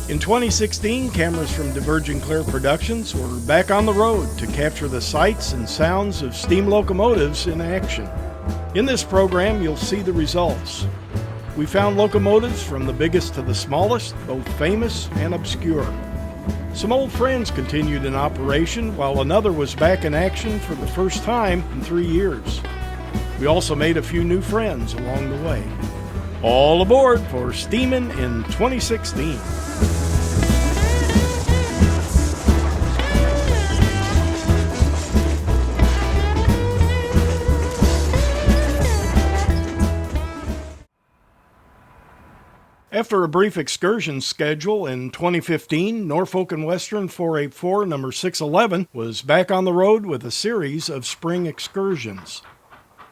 In 2016, cameras from Diverging Clear Productions were back on the road to capture the sights and sounds of steam locomotives in action. In this program, you'll see the results. We found locomotives from the biggest to the smallest, both famous and obscure. Some old friends continued in operation, while another was back in action for the first time in 3 years. We also made a few new friends along the way. All aboard for Steamin in 2016. After a brief excursion schedule in 2015, Norfolk and Western 484 number 611 was back on the road with a series of spring excursions.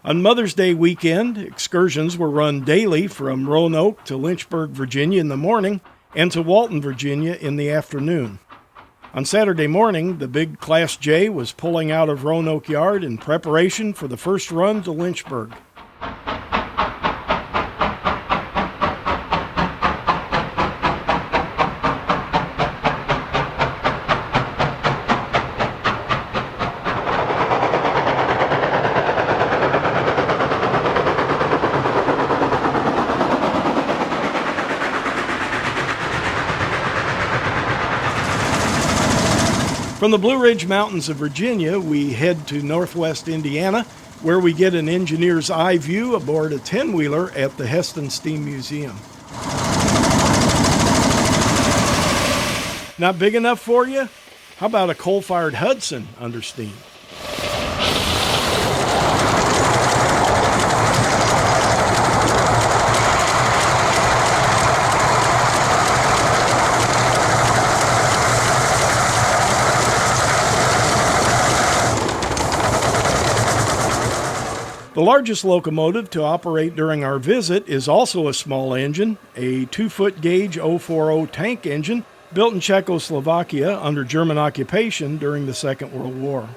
On Mother's Day weekend, excursions were run daily from Roanoke to Lynchburg, Virginia in the morning and to Walton, Virginia in the afternoon. On Saturday morning, the big Class J was pulling out of Roanoke Yard in preparation for the first run to Lynchburg. From the Blue Ridge Mountains of Virginia, we head to Northwest Indiana, where we get an engineer's eye view aboard a 10-wheeler at the Hesston Steam Museum. Not big enough for you? How about a coal-fired Hudson under steam? The largest locomotive to operate during our visit is also a small engine, a 2-foot gauge 040 tank engine built in Czechoslovakia under German occupation during the Second World War.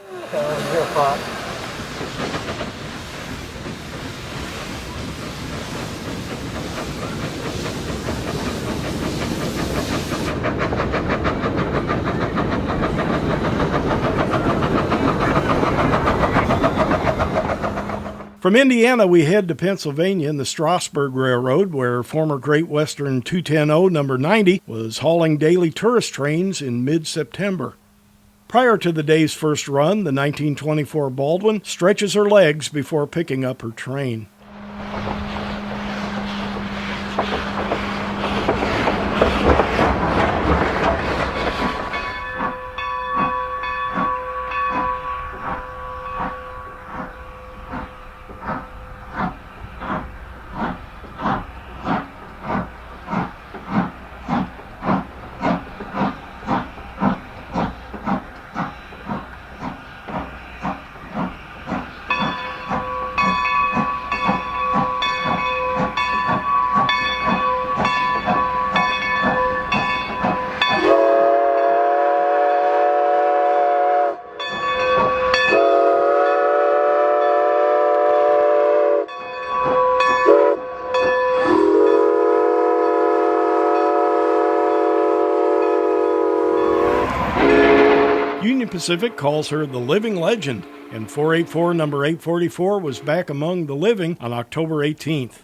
From Indiana, we head to Pennsylvania in the Strasburg Railroad, where former Great Western 210 number 90 was hauling daily tourist trains in mid-September. Prior to the day's first run, the 1924 Baldwin stretches her legs before picking up her train. Union Pacific calls her the living legend, and 484 number 844 was back among the living on October 18th.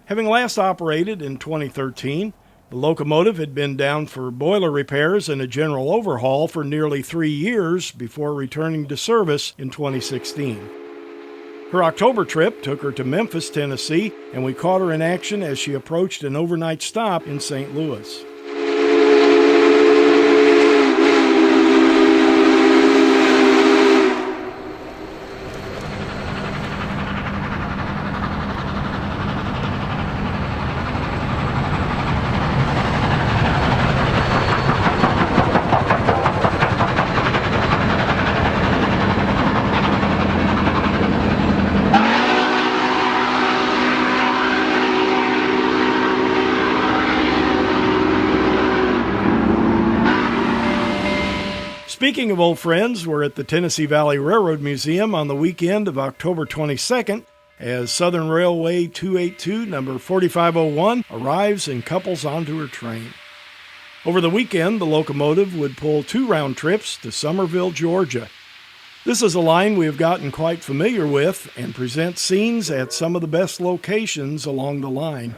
Having last operated in 2013, the locomotive had been down for boiler repairs and a general overhaul for nearly 3 years before returning to service in 2016. Her October trip took her to Memphis, Tennessee, and we caught her in action as she approached an overnight stop in St. Louis. Speaking of old friends, we're at the Tennessee Valley Railroad Museum on the weekend of October 22nd as Southern Railway 282 number 4501 arrives and couples onto her train. Over the weekend, the locomotive would pull 2 round trips to Summerville, Georgia. This is a line we have gotten quite familiar with and presents scenes at some of the best locations along the line.